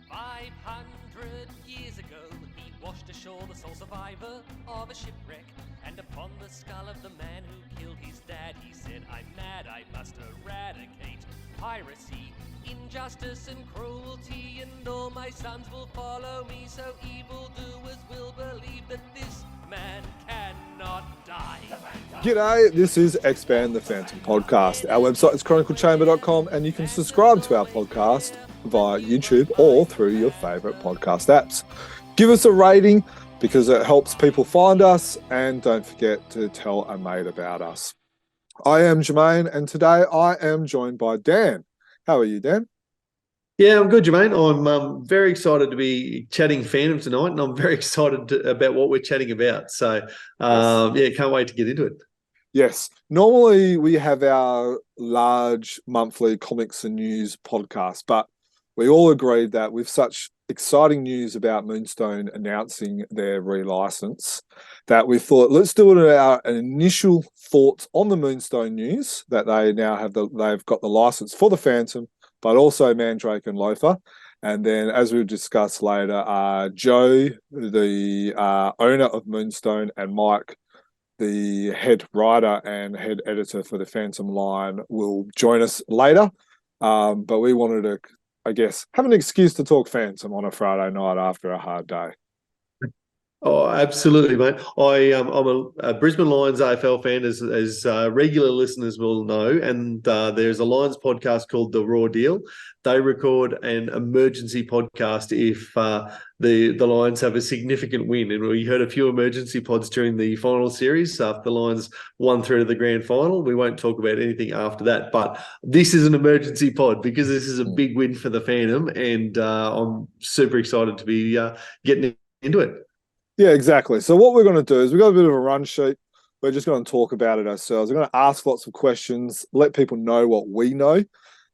500 years ago, he washed ashore the sole survivor of a shipwreck. And upon the skull of the man who killed his dad, he said, "I'm mad, I must eradicate piracy, injustice and cruelty, and all my sons will follow me, so evildoers will believe that this man cannot die." G'day, this is Expand the Phantom podcast. Our website is chroniclechamber.com, and you can subscribe to our podcast via YouTube or through your favourite podcast apps. Give us a rating because it helps people find us, and don't forget to tell a mate about us. I am Jermaine, and today I am joined by Dan. How are you, Dan? Yeah, I'm good, Jermaine. I'm very excited to be chatting fandom tonight, and I'm very excited about what we're chatting about. So, can't wait to get into it. Yes. Normally we have our large monthly comics and news podcast, but we all agreed that with such exciting news about Moonstone announcing their relicense, that we thought, let's do it our initial thoughts on the Moonstone news, that they now have they've got the license for the Phantom, but also Mandrake and Lothar. And then, as we'll discuss later, Joe, the owner of Moonstone, and Mike, the head writer and head editor for the Phantom line, will join us later. But we wanted to, I guess, have an excuse to talk Phantom on a Friday night after a hard day. Oh, absolutely, mate. I'm a Brisbane Lions AFL fan, as regular listeners will know, and there's a Lions podcast called The Raw Deal. They record an emergency podcast if the Lions have a significant win, and we heard a few emergency pods during the final series after the Lions won through to the grand final. We won't talk about anything after that, but this is an emergency pod because this is a big win for the Phantom, and I'm super excited to be getting into it. Yeah, exactly. So what we're going to do is we've got a bit of a run sheet. We're just going to talk about it ourselves. We're going to ask lots of questions, let people know what we know.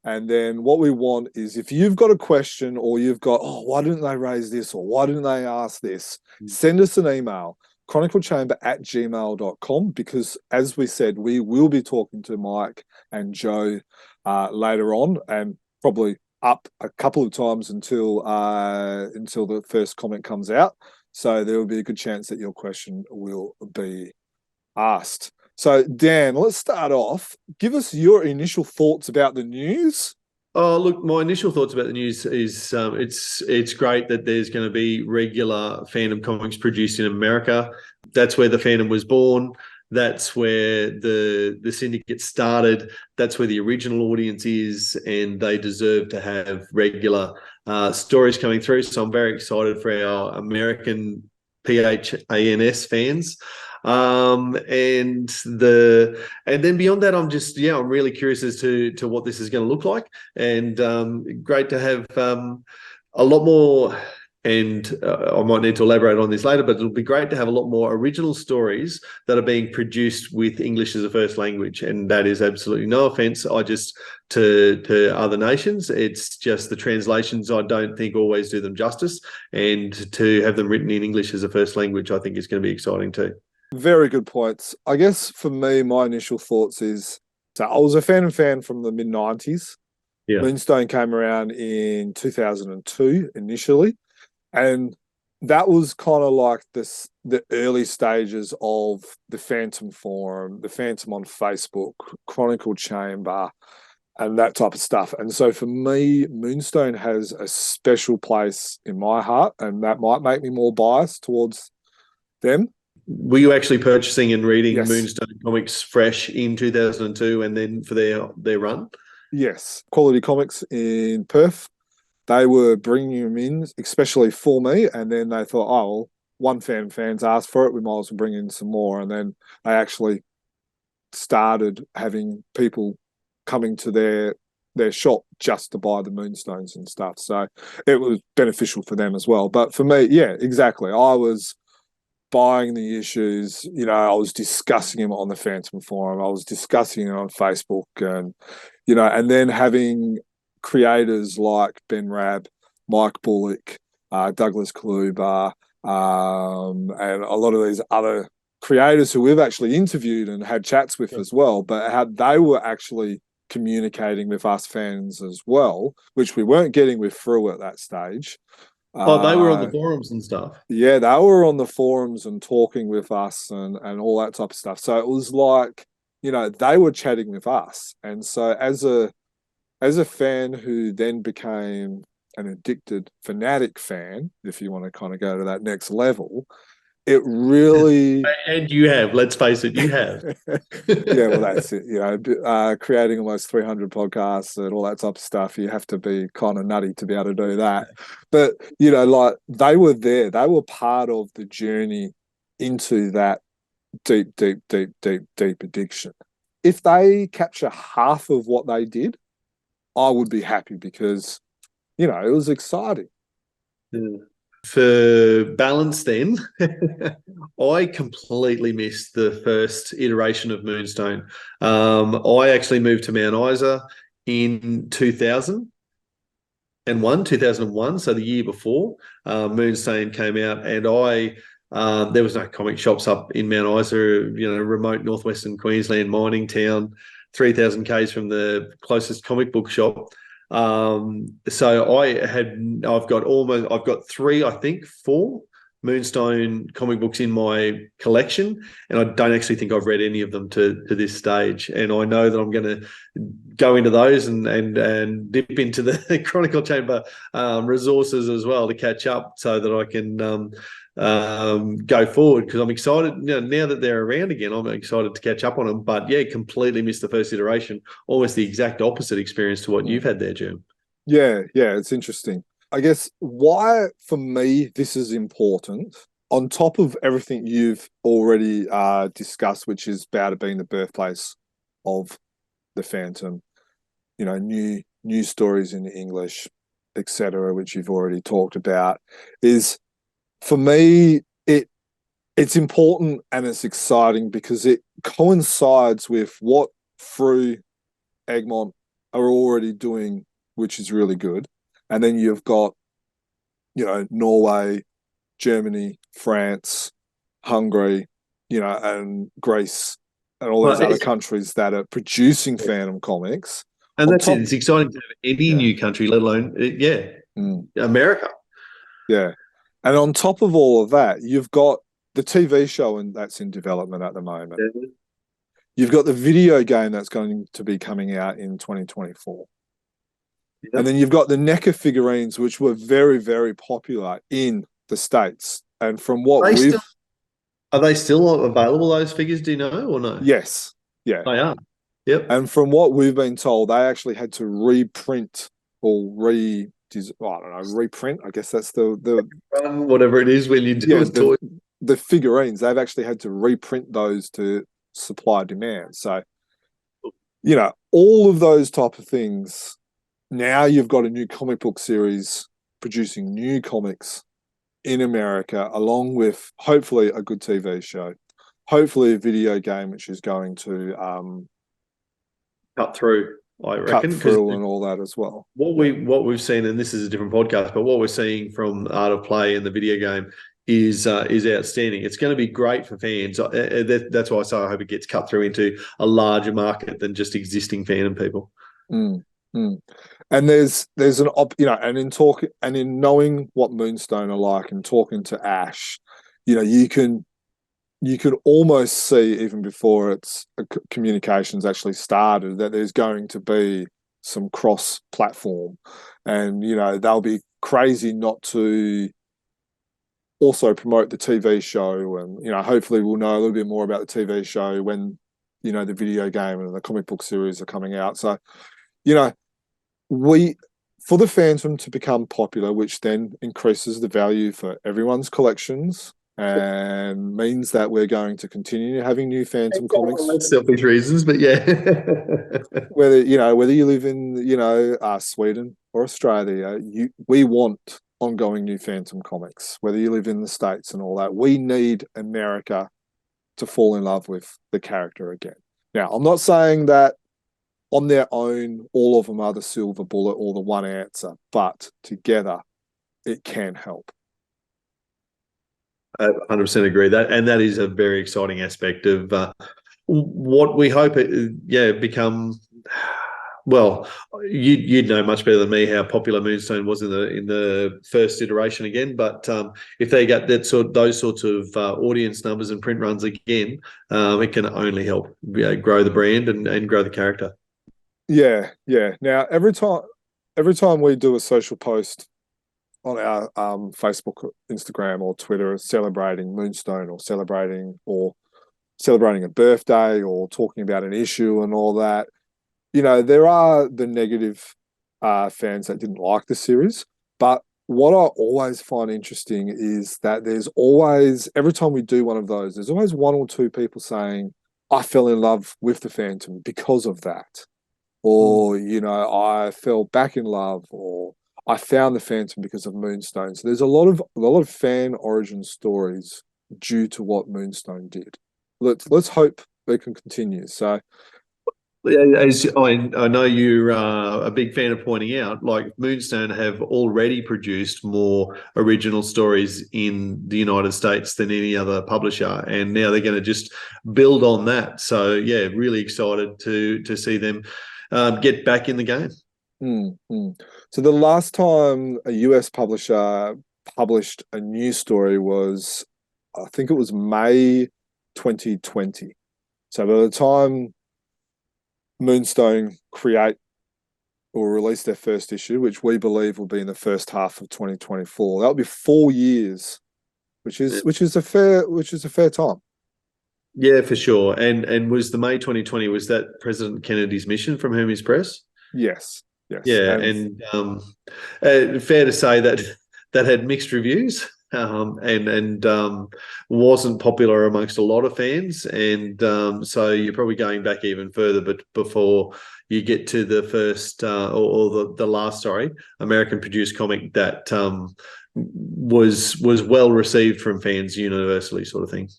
And then what we want is, if you've got a question or you've got, why didn't they raise this, or why didn't they ask this, send us an email, chroniclechamber@gmail.com, because as we said, we will be talking to Mike and Joe later on, and probably up a couple of times until the first comment comes out. So there will be a good chance that your question will be asked. So, Dan, let's start off. Give us your initial thoughts about the news. Oh, look, my initial thoughts about the news is it's great that there's going to be regular Phantom comics produced in America. That's where the Phantom was born. That's where the syndicate started. That's where the original audience is, and they deserve to have regular stories coming through. So I'm very excited for our American PHANS fans. And then beyond that, I'm really curious as to what this is going to look like, and great to have a lot more. And I might need to elaborate on this later, but it'll be great to have a lot more original stories that are being produced with English as a first language. And that is absolutely no offense. To other nations, it's just the translations I don't think always do them justice. And to have them written in English as a first language, I think is going to be exciting too. Very good points. I guess for me, my initial thoughts is, so I was a fan from the mid-90s. Yeah. Moonstone came around in 2002 initially. And that was kind of like the early stages of the Phantom Forum, the Phantom on Facebook, Chronicle Chamber, and that type of stuff. And so for me, Moonstone has a special place in my heart, and that might make me more biased towards them. Were you actually purchasing and reading Yes. Moonstone comics fresh in 2002 and then for their run? Yes. Quality Comics in Perth. They were bringing them in, especially for me, and then they thought, one fans asked for it, we might as well bring in some more. And then they actually started having people coming to their shop just to buy the Moonstones and stuff. So it was beneficial for them as well. But for me, yeah, exactly. I was buying the issues, I was discussing them on the Phantom Forum. I was discussing it on Facebook, and, and then having creators like Ben Rabb, Mike Bullock, Douglas Kluber, and a lot of these other creators who we've actually interviewed and had chats with as well, but how they were actually communicating with us fans as well, which we weren't getting with Frew at that stage. Oh, they were on the forums and stuff. Yeah, they were on the forums and talking with us and all that type of stuff. So it was like, you know, they were chatting with us. And so as a fan who then became an addicted fanatic fan, if you want to kind of go to that next level, it really... And you have, let's face it, you have. Yeah, well, that's it. You know, creating almost 300 podcasts and all that type of stuff, you have to be kind of nutty to be able to do that. But, you know, like they were there. They were part of the journey into that deep addiction. If they capture half of what they did, I would be happy because, you know, it was exciting. Yeah. For balance then, I completely missed the first iteration of Moonstone. I actually moved to Mount Isa in 2001, so the year before Moonstone came out, and there was no comic shops up in Mount Isa, you know, remote northwestern Queensland mining town, 3,000 k's from the closest comic book shop. So I've got four Moonstone comic books in my collection, and I don't actually think I've read any of them to this stage. And I know that I'm going to go into those and dip into the Chronicle Chamber resources as well to catch up, so that I can go forward, because I'm excited. You know, now that they're around again, I'm excited to catch up on them. But yeah, completely missed the first iteration. Almost the exact opposite experience to what you've had there, Jim. Yeah, it's interesting. I guess why, for me, this is important, on top of everything you've already discussed, which is about it being the birthplace of the Phantom, you know, new stories in English, etc., which you've already talked about, is, for me, it's important and it's exciting because it coincides with what Frew, Egmont are already doing, which is really good. And then you've got, you know, Norway, Germany, France, Hungary, you know, and Greece, and all those other countries that are producing Phantom comics. And that's it. It's exciting to have any new country, let alone, America. Yeah. And on top of all of that, you've got the TV show that's in development at the moment. Yeah. You've got the video game that's going to be coming out in 2024. Yep. And then you've got the NECA figurines, which were very, very popular in the States. And from what are they still available, those figures, do you know, or no? Yes. Yeah. They are. Yep. And from what we've been told, they actually had to reprint or reprint. I guess that's the whatever it is when you do the figurines. They've actually had to reprint those to supply demand. So, you know, all of those type of things. Now you've got a new comic book series producing new comics in America, along with hopefully a good TV show, hopefully a video game which is going to cut through. I reckon, cut through and all that as well. What we've seen, and this is a different podcast, but what we're seeing from Art of Play and the video game is outstanding. It's going to be great for fans. That's why I say I hope it gets cut through into a larger market than just existing fandom people. And there's an and in knowing what Moonstone are like and talking to Ash, you know, you can almost see, even before its communications actually started, that there's going to be some cross-platform, and you know, they'll be crazy not to also promote the TV show. And you know, hopefully we'll know a little bit more about the TV show when, you know, the video game and the comic book series are coming out. So, you know, for the Phantom to become popular, which then increases the value for everyone's collections, and means that we're going to continue having new Phantom comics. Selfish reasons, but yeah. whether you live in, you know, Sweden or Australia, we want ongoing new Phantom comics. Whether you live in the States and all that, we need America to fall in love with the character again. Now, I'm not saying that on their own all of them are the silver bullet or the one answer, but together it can help. I 100% agree that is a very exciting aspect of what we hope become well, you'd know much better than me how popular Moonstone was in the first iteration again. But if they get those sorts of audience numbers and print runs again, it can only help grow the brand and grow the character. Yeah. Now every time we do a social post on our Facebook, Instagram, or Twitter celebrating Moonstone or celebrating a birthday or talking about an issue and all that, there are the negative fans that didn't like the series. But what I always find interesting is that there's always, every time we do one of those, there's always one or two people saying, I fell in love with the Phantom because of that. Or, I fell back in love, or I found the Phantom because of Moonstone. So there's a lot of fan origin stories due to what Moonstone did. Let's hope they can continue. So, as I know you're a big fan of pointing out, like Moonstone have already produced more original stories in the United States than any other publisher, and now they're going to just build on that. So yeah, really excited to see them get back in the game. So the last time a US publisher published a new story was, I think it was May 2020. So by the time Moonstone create or release their first issue, which we believe will be in the first half of 2024, that'll be 4 years, which is a fair time. Yeah, for sure. And was the May 2020, was that President Kennedy's mission from Hermes Press? Yes. Yeah, and fair to say that had mixed reviews, and wasn't popular amongst a lot of fans, and so you're probably going back even further, but before you get to the first or the last, American produced comic that was well received from fans universally, sort of thing.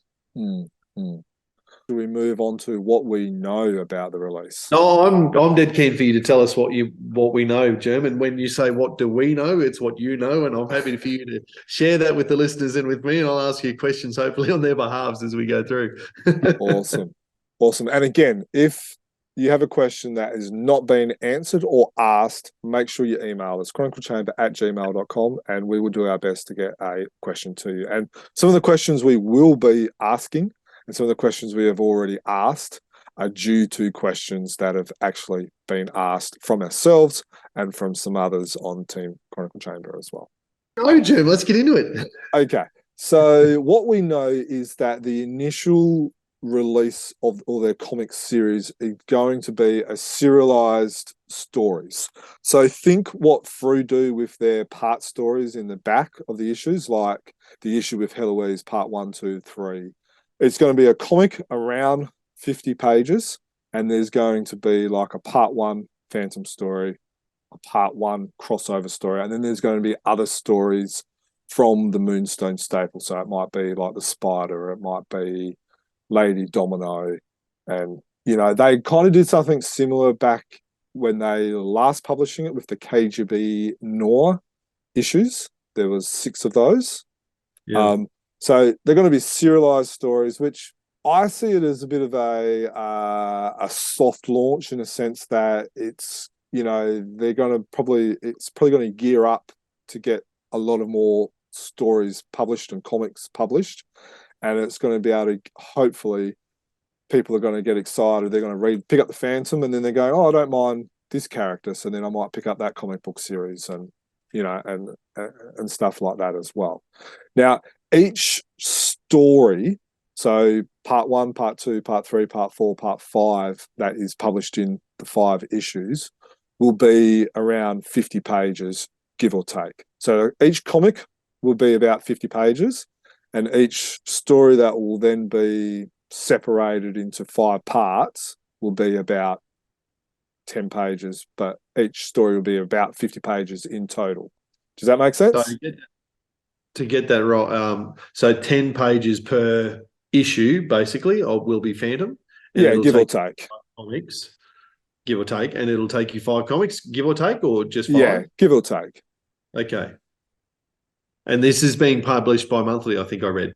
Do we move on to what we know about the release? No, I'm dead keen for you to tell us what we know, Germ. And when you say what do we know, it's what you know, and I'm happy for you to share that with the listeners and with me, and I'll ask you questions hopefully on their behalves as we go through. Awesome. And again, if you have a question that has not been answered or asked, make sure you email us, chroniclechamber@gmail.com, and we will do our best to get a question to you. And some of the questions we will be asking and some of the questions we have already asked are due to questions that have actually been asked from ourselves and from some others on Team Chronicle Chamber as well. Oh, Jim, let's get into it. Okay. So what we know is that the initial release of all their comic series is going to be a serialized stories. So think what Frew do with their part stories in the back of the issues, like the issue with Heloise, part 1, 2, 3. It's going to be a comic around 50 pages, and there's going to be like a part 1 Phantom story, a part 1 crossover story, and then there's going to be other stories from the Moonstone staple. So it might be like the Spider, it might be Lady Domino, and they kind of did something similar back when they were last publishing it with the KGB Noir issues. There was 6 of those. Yeah. So they're going to be serialized stories, which I see it as a bit of a soft launch in a sense that it's it's probably going to gear up to get a lot of more stories published and comics published, and it's going to be able to, hopefully people are going to get excited. They're going to pick up the Phantom, and then they're going, oh, I don't mind this character, so then I might pick up that comic book series, and and stuff like that as well. Now, each story, so part 1, part 2, part 3, part 4, part 5, that is published in the 5 issues, will be around 50 pages, give or take. So each comic will be about 50 pages, and each story that will then be separated into 5 parts will be about 10 pages, but each story will be about 50 pages in total. Does that make sense? So to get that right, so 10 pages per issue, basically, will be Phantom. Yeah, give or take. Comics, give or take, and it'll take you 5 comics, give or take, or just 5? Yeah, give or take. Okay. And this is being published bi-monthly, I think I read.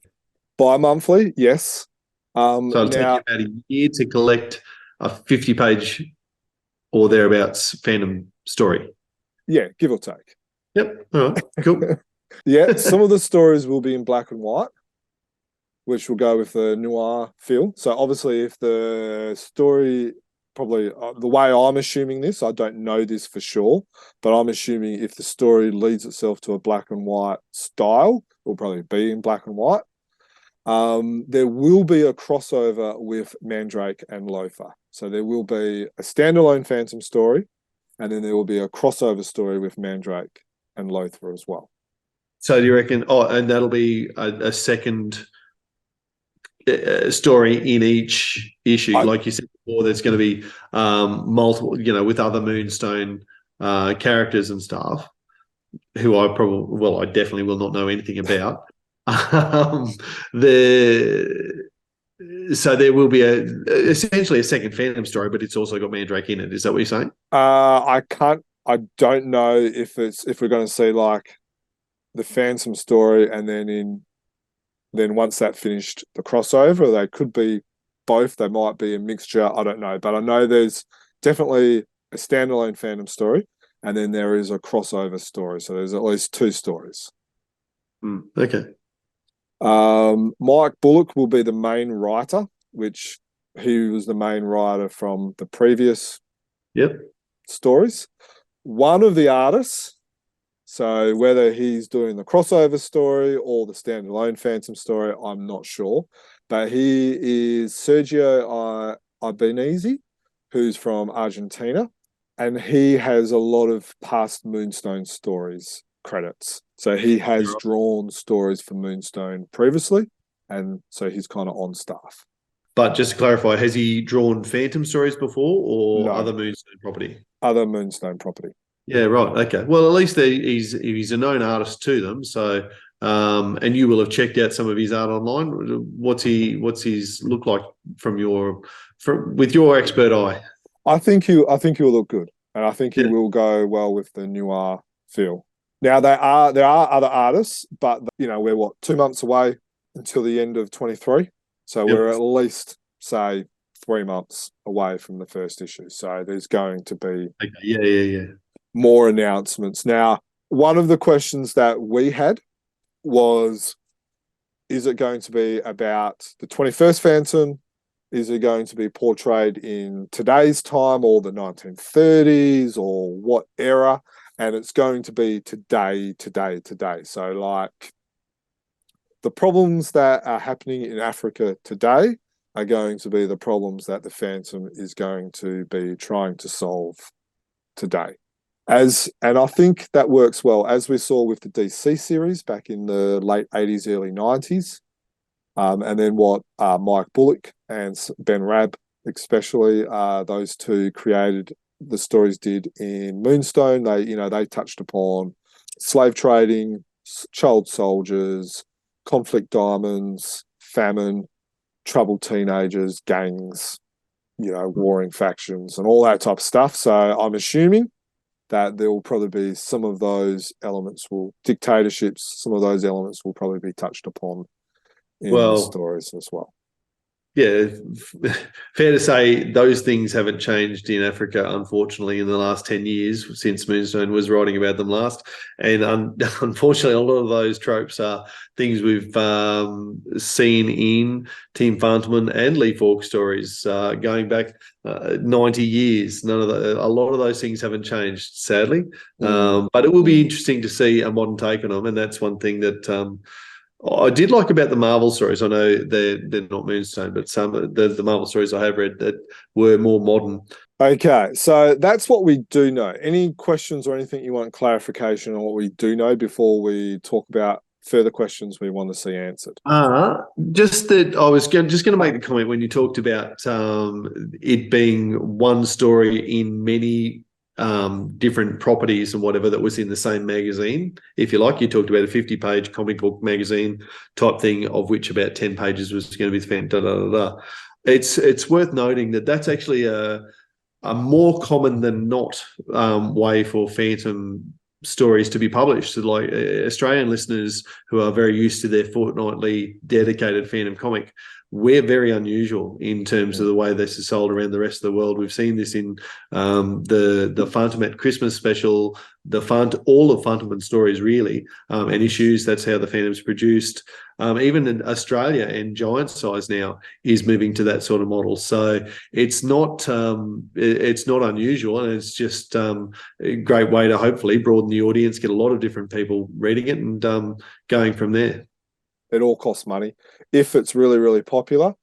Bi-monthly, yes. So it'll take you about a year to collect a 50-page or thereabouts Phantom story. Yeah, give or take. Yep. All right. Cool. Yeah, some of the stories will be in black and white, which will go with the noir feel. So obviously, if the story, probably the way I'm assuming this, I don't know this for sure, but I'm assuming if the story leads itself to a black and white style, it will probably be in black and white. There will be a crossover with Mandrake and Lothar. So there will be a standalone Phantom story, and then there will be a crossover story with Mandrake and Lothar as well. So do you reckon? Oh, and that'll be a second story in each issue, like you said before. There's going to be multiple, with other Moonstone characters and stuff, who I definitely will not know anything about. So there will be essentially a second Phantom story, but it's also got Mandrake in it. Is that what you're saying? I don't know if we're going to see like the Phantom story and then once that finished the crossover. They could be both. They might be a mixture. I don't know, but I know there's definitely a standalone Phantom story, and then there is a crossover story. So there's at least 2 stories. Okay. Mike Bullock will be the main writer, which he was the main writer from the previous stories. One of the artists, so whether he's doing the crossover story or the standalone Phantom story, I'm not sure. But he is Sergio Ibáñez, who's from Argentina, and he has a lot of past Moonstone stories credits. So he has drawn stories for Moonstone previously, and so he's kind of on staff. But just to clarify, has he drawn Phantom stories before, or other Moonstone property? Other Moonstone property. Yeah, right. Okay. Well, at least he's a known artist to them. So, and you will have checked out some of his art online. What's his look like with your expert eye? I think he'll look good, and I think he will go well with the noir feel. Now there are other artists, but we're 2 months away until the end of 23, so we're at least say 3 months away from the first issue. So there's going to be more announcements. Now, one of the questions that we had was, is it going to be about the 21st Phantom? Is it going to be portrayed in today's time or the 1930s or what era? And it's going to be today. So like the problems that are happening in Africa today are going to be the problems that the Phantom is going to be trying to solve today. And I think that works well, as we saw with the DC series back in the late 80s, early 90s. And then what Mike Bullock and Ben Rabb, especially, those two created, the stories did in Moonstone. They touched upon slave trading, child soldiers, conflict diamonds, famine, troubled teenagers, gangs, warring factions and all that type of stuff. So I'm assuming that there will probably be some of those elements dictatorships, some of those elements will probably be touched upon in the stories as well. Yeah, fair to say those things haven't changed in Africa, unfortunately, in the last 10 years since Moonstone was writing about them last. And unfortunately, a lot of those tropes are things we've seen in Tim Farntman and Lee Falk stories going back 90 years. A lot of those things haven't changed, sadly. But it will be interesting to see a modern take on them. And that's one thing that I did like about the Marvel stories. I know they're not Moonstone, but some of the Marvel stories I have read that were more modern. Okay, so that's what we do know. Any questions or anything you want clarification on what we do know before we talk about further questions we want to see answered? Just that I was going to make the comment when you talked about it being one story in many different properties and whatever that was in the same magazine, if you like. You talked about a 50-page comic book magazine type thing, of which about 10 pages was going to be spent. It's worth noting that that's actually a more common than not way for Phantom stories to be published. So like Australian listeners who are very used to their fortnightly dedicated Phantom comic we're very unusual in terms of the way this is sold around the rest of the world. We've seen this in the Fantomet Christmas special, all of Fantomet stories really, and issues. That's how the Phantom's produced. Even in Australia, and Giant Size now is moving to that sort of model. So it's not unusual, and it's just a great way to hopefully broaden the audience, get a lot of different people reading it, and going from there. It all costs money. If it's really, really popular,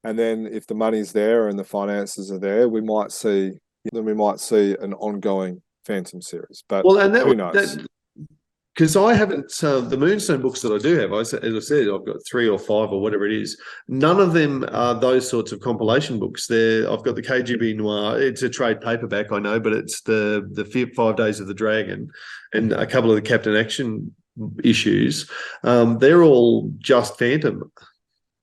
and then if the money's there and the finances are there, we might see an ongoing Phantom series. But who knows? Because I haven't, the Moonstone books that I do have, as I said, I've got 3 or 5 or whatever it is. None of them are those sorts of compilation books. I've got the KGB Noir. It's a trade paperback, I know, but it's the 5 Days of the Dragon and a couple of the Captain Action issues. They're all just Phantom,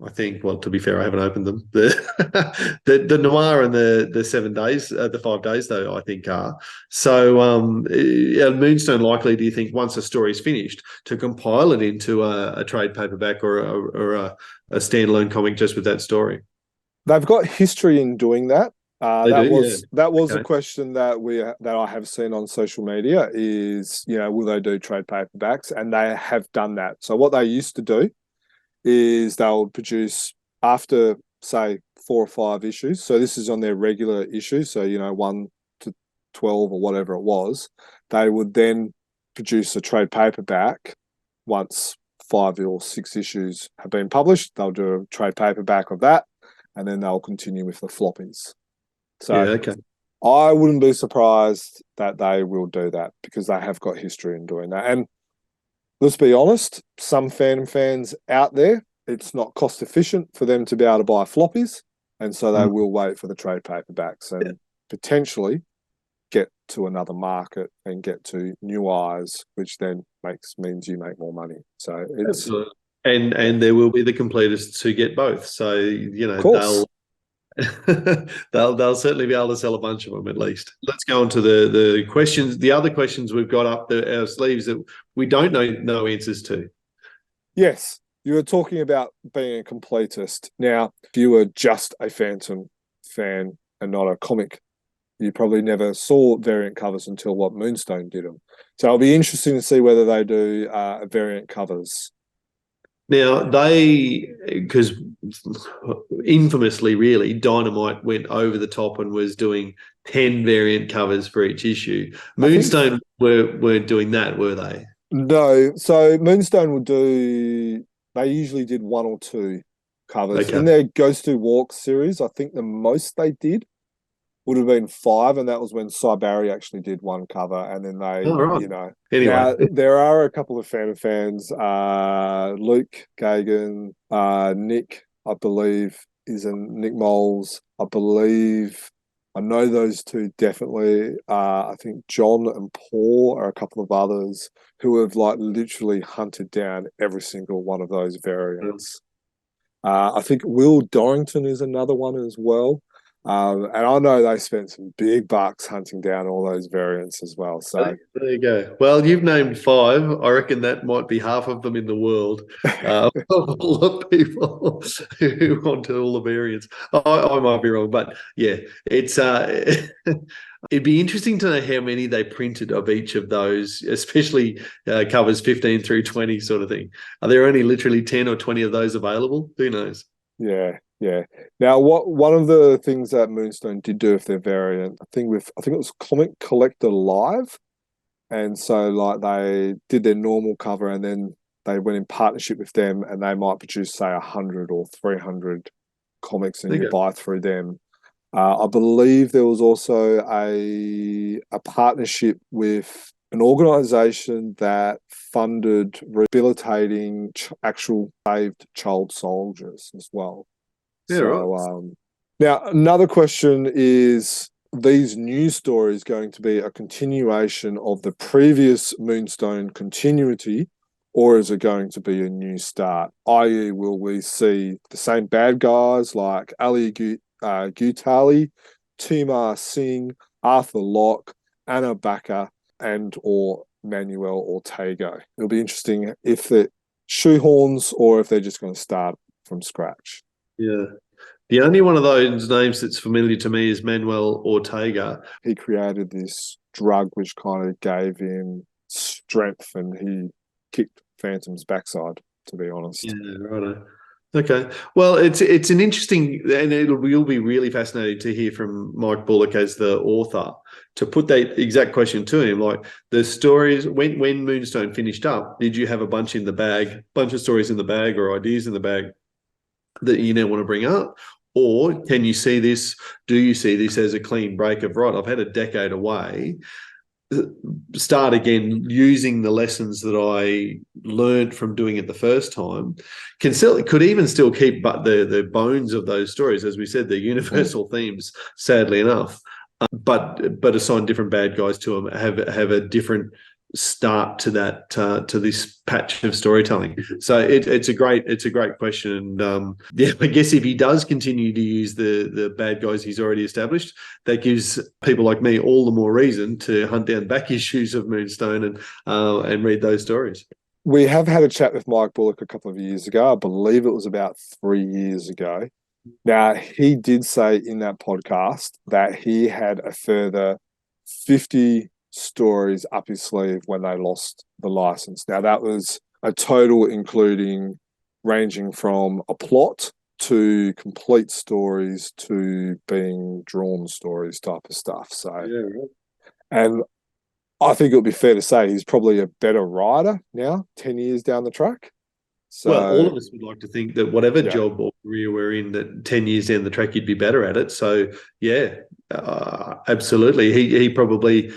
I think. Well, to be fair, I haven't opened them. The Noir and the 7 days, the 5 days though, I think are. So Moonstone likely, do you think, once a story's finished, to compile it into a trade paperback or a standalone comic just with that story? They've got history in doing that. That was Okay. a question that I have seen on social media is, will they do trade paperbacks? And they have done that. So what they used to do is they'll produce after, say, 4 or 5 issues. So this is on their regular issues. So, 1 to 12 or whatever it was. They would then produce a trade paperback once 5 or 6 issues have been published. They'll do a trade paperback of that, and then they'll continue with the floppies. So okay. I wouldn't be surprised that they will do that because they have got history in doing that. And let's be honest, some Phantom fans out there, it's not cost efficient for them to be able to buy floppies. And so they will wait for the trade paperbacks and potentially get to another market and get to new eyes, which then means you make more money. So it's absolutely. And there will be the completists who get both. So, of course. they'll certainly be able to sell a bunch of them at least. Let's go on to the questions. The other questions we've got up our sleeves that we don't know answers to. Yes, you were talking about being a completist. Now, if you were just a Phantom fan and not a comic, you probably never saw variant covers until Moonstone did them. So it'll be interesting to see whether they do variant covers. Now, because infamously, really, Dynamite went over the top and was doing 10 variant covers for each issue. Moonstone weren't doing that, were they? No. So Moonstone would they usually did 1 or 2 covers. Okay. In their Ghost Who Walks series, I think the most they did would have been 5, and that was when Cy Barry actually did 1 cover, and then they, Anyway. Now, there are a couple of Phantom fans, Luke Gagan, Nick, I believe, Nick Moles, I know those 2 definitely. I think John and Paul are a couple of others who have literally hunted down every single one of those variants. I think Will Dorrington is another one as well. And I know they spent some big bucks hunting down all those variants as well. So there you go. Well, you've named 5. I reckon that might be half of them in the world. A lot of people who want all the variants. I might be wrong, but yeah, it's it'd be interesting to know how many they printed of each of those, especially covers 15 through 20 sort of thing. Are there only literally 10 or 20 of those available? Who knows? Yeah. Now, one of the things that Moonstone did do with their variant, I think it was Comic Collector Live, and so they did their normal cover, and then they went in partnership with them, and they might produce, say, 100 or 300 comics, and you buy through them. I believe there was also a partnership with an organisation that funded rehabilitating actual saved child soldiers as well. Yeah, right. Now, another question is, these news stories going to be a continuation of the previous Moonstone continuity, or is it going to be a new start? I.e., will we see the same bad guys like Ali Gutali, Tumar Singh, Arthur Locke, Anna Backer, and or Manuel Ortega? It'll be interesting if they're shoehorns or if they're just going to start from scratch. Yeah. The only one of those names that's familiar to me is Manuel Ortega. He created this drug which kind of gave him strength, and he kicked Phantom's backside, to be honest. Yeah, right. Okay. Well, it's an interesting, and will be really fascinating to hear from Mike Bullock as the author, to put that exact question to him. Like, the stories, when Moonstone finished up, did you have a bunch of stories in the bag or ideas in the bag that you now want to bring up? Or can you see this, do you see this as a clean break of, right, I've had a decade away, start again using the lessons that I learned from doing it the first time, could even still keep the bones of those stories, as we said, the universal themes, sadly enough, but assign different bad guys to them, have a different start to that, to this patch of storytelling. So it's a great question. And yeah, I guess if he does continue to use the bad guys he's already established, that gives people like me all the more reason to hunt down back issues of Moonstone and read those stories. We have had a chat with Mike Bullock a couple of years ago. I believe it was about 3 years ago. Now, he did say in that podcast that he had a further 50 stories up his sleeve when they lost the license. Now, that was a total including ranging from a plot to complete stories to being drawn stories type of stuff. So, yeah, right. And I think it would be fair to say he's probably a better writer now, 10 years down the track. So, well, all of us would like to think that whatever job or career we're in, that 10 years down the track, you'd be better at it. So, yeah, absolutely. He probably,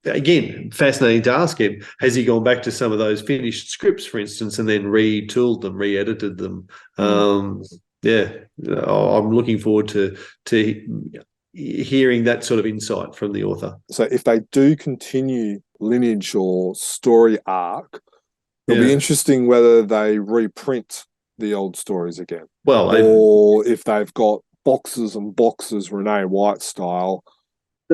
again, fascinating to ask him, has he gone back to some of those finished scripts, for instance, and then retooled them, re-edited them? Yeah, I'm looking forward to hearing that sort of insight from the author. So if they do continue lineage or story arc, it'll be interesting whether they reprint the old stories again. Well, or if they've got boxes and boxes, Renee White style,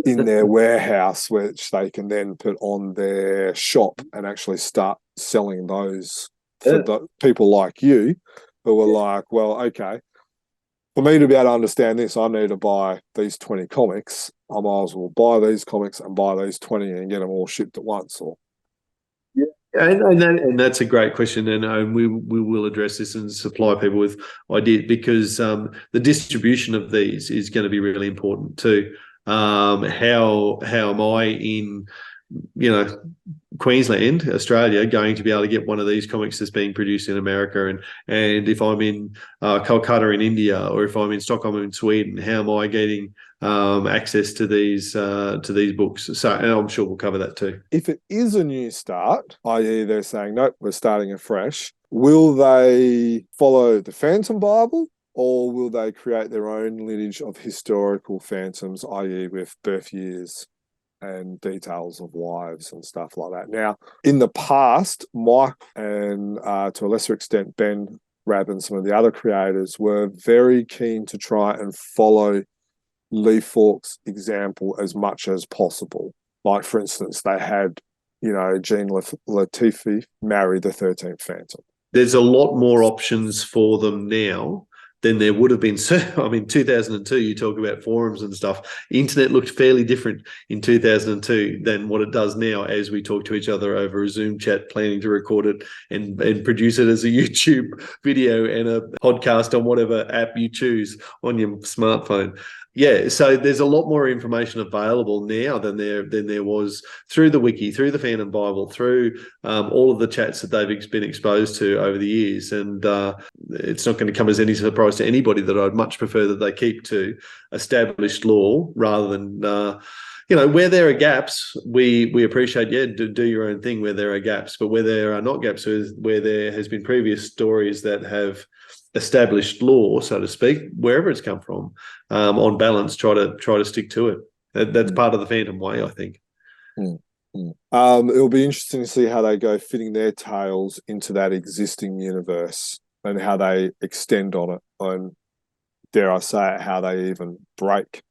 in their warehouse, which they can then put on their shop and actually start selling those for the people like you who are like, well, okay, for me to be able to understand this, I need to buy these 20 comics. I might as well buy these comics and buy these 20 and get them all shipped at once. Or and that's a great question, and we will address this and supply people with ideas, because the distribution of these is going to be really important too. How am I in, Queensland, Australia, going to be able to get one of these comics that's being produced in America, and if I'm in Calcutta in India, or if I'm in Stockholm in Sweden, how am I getting access to these books? So, and I'm sure we'll cover that too. If it is a new start, i.e. they're saying, nope, we're starting afresh, will they follow the Phantom Bible, or will they create their own lineage of historical phantoms, i.e. with birth years and details of wives and stuff like that? Now, in the past, Mike and to a lesser extent Ben Rabb and some of the other creators were very keen to try and follow Lee Falk's example as much as possible. Like, for instance, they had, Jean Latifi marry the 13th Phantom. There's a lot more options for them now than there would have been. So, I mean, 2002, you talk about forums and stuff. Internet looked fairly different in 2002 than what it does now, as we talk to each other over a Zoom chat, planning to record it and produce it as a YouTube video and a podcast on whatever app you choose on your smartphone. Yeah, so there's a lot more information available now than there was through the wiki, through the Phantom Bible, through all of the chats that they've been exposed to over the years. And it's not going to come as any surprise to anybody that I'd much prefer that they keep to established law rather than, where there are gaps, we appreciate, do your own thing where there are gaps. But where there are not gaps, where there has been previous stories that have established law, so to speak, wherever it's come from, on balance, try to stick to it. That's part of the Phantom way, I think. It'll be interesting to see how they go fitting their tales into that existing universe and how they extend on it, and dare I say it, how they even break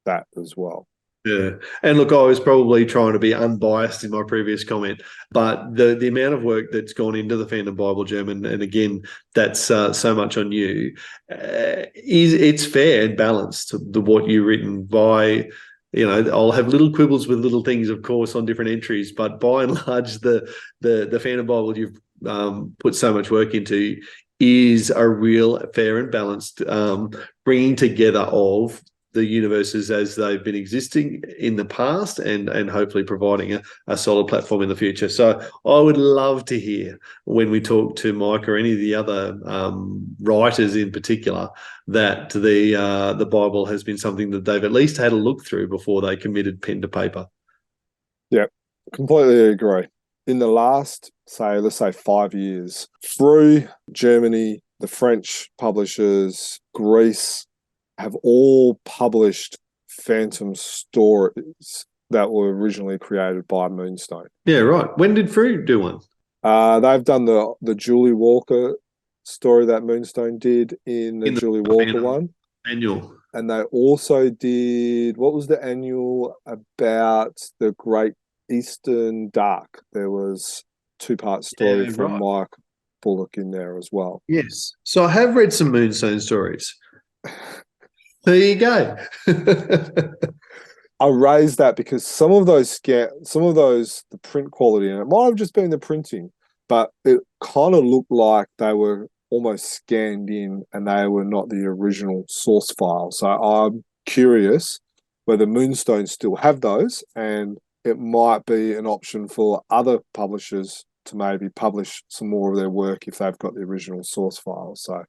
that as well. Yeah. And look, I was probably trying to be unbiased in my previous comment, but the amount of work that's gone into the Fandom Bible German, and again, that's so much on you, it's fair and balanced to what you've written by. I'll have little quibbles with little things, of course, on different entries, but by and large, the Fandom Bible you've put so much work into is a real fair and balanced bringing together of the universes as they've been existing in the past, and hopefully providing a solid platform in the future. So I would love to hear when we talk to Mike or any of the other writers in particular that the Bible has been something that they've at least had a look through before they committed pen to paper. Yeah, completely agree. In the last, let's say 5 years, Frew, Germany, the French publishers, Greece, have all published Phantom stories that were originally created by Moonstone. Yeah, right. When did Frew do one? They've done the Julie Walker story that Moonstone did in the Julie Walker one. Annual. And they also did, what was the annual about the Great Eastern Dark? There was a 2-part story from Mike Bullock in there as well. Yes. So I have read some Moonstone stories. There you go. I raised that because some of those, the print quality, and it might have just been the printing, but it kind of looked like they were almost scanned in and they were not the original source file. So I'm curious whether Moonstone still have those, and it might be an option for other publishers to maybe publish some more of their work if they've got the original source file. So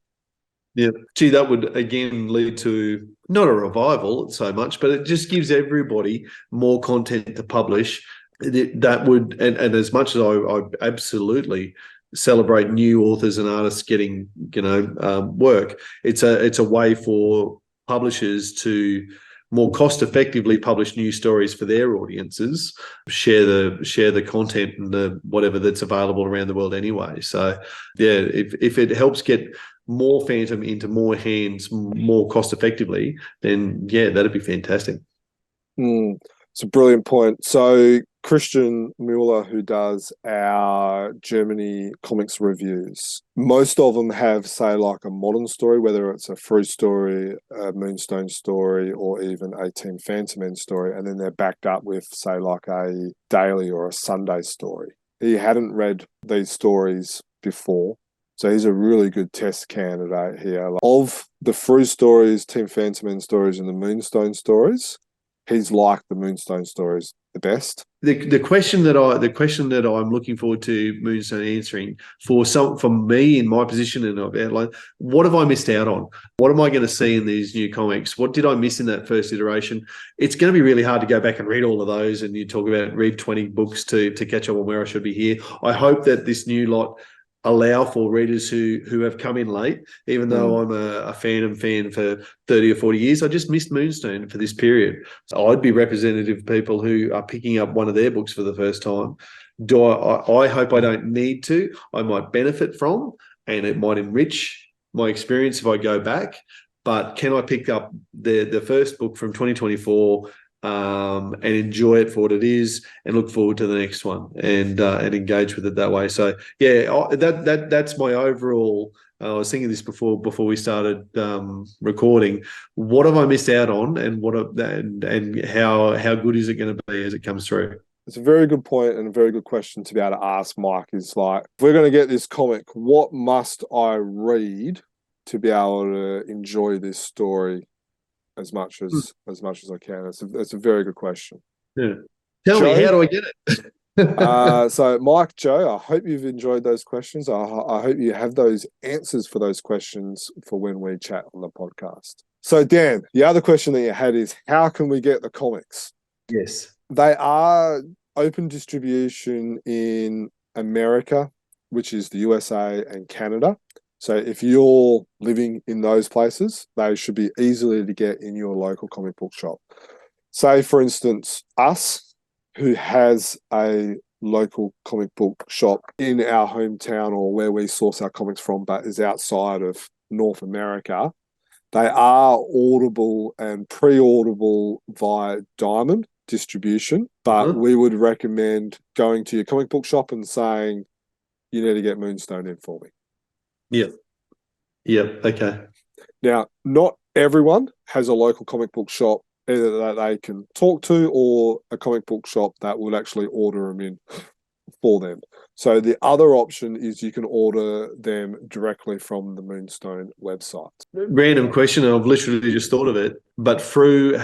yeah, gee, that would again lead to not a revival so much, but it just gives everybody more content to publish. That would, and as much as I absolutely celebrate new authors and artists getting work, it's a way for publishers to more cost effectively publish new stories for their audiences, share the content and the whatever that's available around the world anyway. So yeah, if it helps get more Phantom into more hands more cost effectively, then yeah, that'd be fantastic. It's a brilliant point. So Christian Mueller, who does our Germany comics reviews, most of them have, say, like a modern story, whether it's a Frew story, a Moonstone story, or even a Team Phantom Men story, and then they're backed up with, say, like a daily or a Sunday story. He hadn't read these stories before, so he's a really good test candidate here. Of the Frew stories, Team Phantom Men stories, and the Moonstone stories, he's liked the Moonstone stories the best. The question that I'm looking forward to Moonstone answering for me in my position, and I've outlined, what have I missed out on? What am I going to see in these new comics? What did I miss in that first iteration? It's going to be really hard to go back and read all of those, and you talk about read 20 books to catch up on where I should be here. I hope that this new lot allow for readers who have come in late, even though I'm a fan for 30 or 40 years. I just missed Moonstone for this period. So I'd be representative of people who are picking up one of their books for the first time. I hope I don't need to. I might benefit from, and it might enrich my experience if I go back. But can I pick up the first book from 2024 and enjoy it for what it is, and look forward to the next one, and engage with it that way. So yeah, that's my overall. I was thinking this before we started recording. What have I missed out on, and how good is it going to be as it comes through? It's a very good point and a very good question to be able to ask Mike. Is like, if we're going to get this comic, what must I read to be able to enjoy this story as much as I can? It's a very good question. Yeah. Tell me, how do I get it? So Mike, Joe, I hope you've enjoyed those questions. I hope you have those answers for those questions for when we chat on the podcast. So Dan, the other question that you had is, how can we get the comics? Yes. They are open distribution in America, which is the USA and Canada. So if you're living in those places, they should be easily to get in your local comic book shop. Say, for instance, us, who has a local comic book shop in our hometown or where we source our comics from, but is outside of North America, they are audible and pre-audible via Diamond. distribution, but we would recommend going to your comic book shop and saying, you need to get Moonstone in for me. Yeah. Okay. Now, not everyone has a local comic book shop either that they can talk to or a comic book shop that will actually order them in for them. So the other option is you can order them directly from the Moonstone website. Random question, I've literally just thought of it, but Frew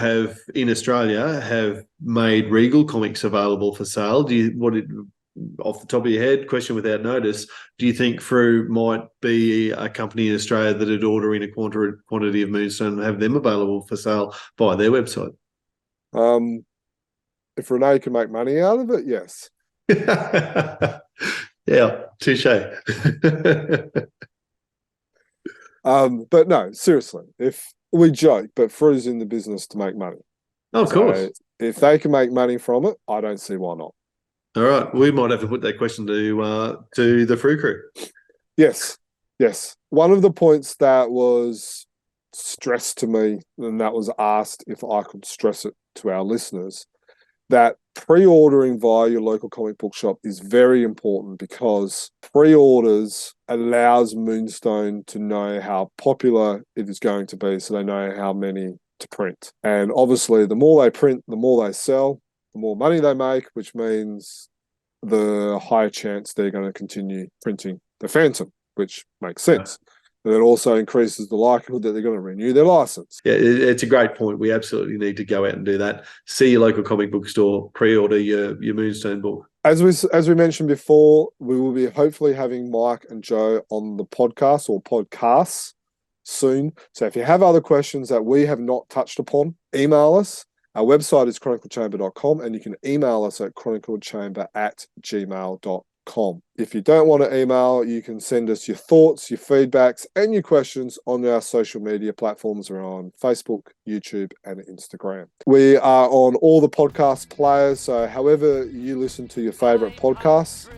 in Australia have made Regal comics available for sale. Off the top of your head, question without notice, do you think Frew might be a company in Australia that would order in a quantity of Moonstone and have them available for sale via their website? If Renee can make money out of it, yes. Yeah, touche. But no, seriously, if we joke, but Frew's in the business to make money. Oh, of course. If they can make money from it, I don't see why not. All right, we might have to put that question to the Frew crew. Yes. One of the points that was stressed to me, and that was asked if I could stress it to our listeners, that pre-ordering via your local comic book shop is very important because pre-orders allows Moonstone to know how popular it is going to be, so they know how many to print. And obviously, the more they print, the more they sell, the more money they make, which means the higher chance they're going to continue printing the Phantom, which makes sense. And it also increases the likelihood that they're going to renew their license. Yeah, it's a great point. We absolutely need to go out and do that. See your local comic book store, pre-order your Moonstone book. As we mentioned before, we will be hopefully having Mike and Joe on the podcast or podcasts soon. So if you have other questions that we have not touched upon, email us. Our website is chroniclechamber.com and you can email us at chroniclechamber@gmail.com. If you don't want to email, you can send us your thoughts, your feedbacks, and your questions on our social media platforms. We're on Facebook, YouTube, and Instagram. We are on all the podcast players, so however you listen to your favourite podcasts,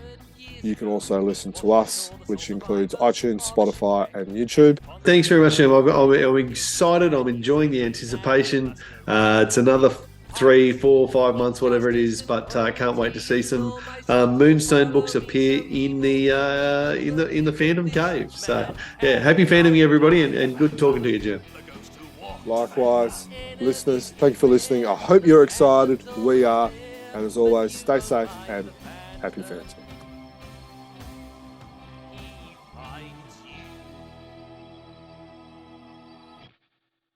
you can also listen to us, which includes iTunes, Spotify, and YouTube. Thanks very much, Em. I'm excited. I'm enjoying the anticipation. It's another 3, 4, 5 months, whatever it is, but I can't wait to see some Moonstone books appear in the Phantom Cave. So, yeah, happy Phantoming, everybody, and good talking to you, Jim. Likewise, listeners, thank you for listening. I hope you're excited. We are. And as always, stay safe and happy Phantom.